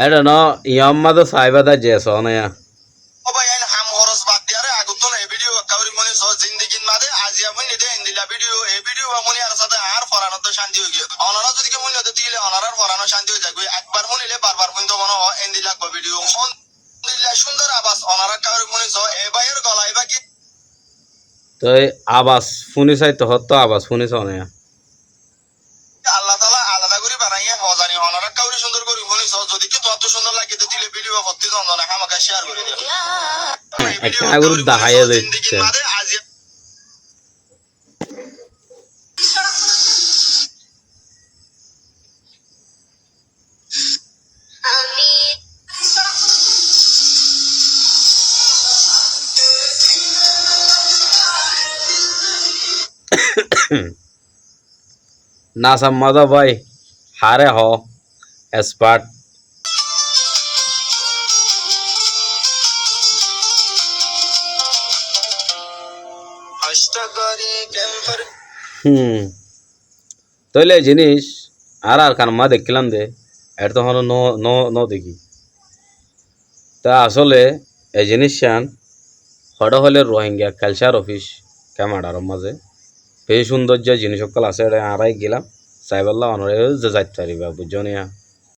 এটা ন ইয়াম্মা তো সাইবাদা জেস অনয়া ও ভাই আইন হাম হরস বাদ দিয়ারে আগুতো না এই ভিডিও কাউরি মনে সহ জিন্দেগির মাঝে আজিয়া মনে দে ইন্দিলা ভিডিও এই ভিডিও মনে আর সাথে আর ফরানো তো শান্তি হয়ে গিয়ে অনারা যদি কে মনে হতে দিলে অনারার ফরানো শান্তি হয়ে যাবে একবার মনিলে বারবার মনে মনে হয় ইন্দি লাগবে ভিডিও দিল্লা সুন্দর আবাস অনারা কাউরি মনে সহ এ ভাইয়ের গলায় বাকি তো আবাস শুনি চাই তো হতো আবাস শুনিছ অনয়া আল্লাহ তাআলা আলাদা করে বানাইয়া হজানি অনারা কাউরি সুন্দর করে মনে সহ যদি কি তত সুন্দর লাগে তো দিলে ভিডিও করতে যন্ত্রণা আমাকে শেয়ার করে দিও একটা আগুন দাহাইয়া দিচ্ছে নাসাম মজা ভাই হারে হ এক্সপার্ট তাইলে জিনিস আর কান মা দেখলাম দে এটা তো হলো ন দেখি তা আসলে এই জিনিস হঠাৎ হলে রোহিঙ্গা কালচার অফিস ক্যামাডার মাঝে বেশ সৌন্দর্য জিনিস সকল আছে আড়াই গেলাম সাইবাল্লাহ অনরে যে যাইতে পারিবা বুঝছো নিয়া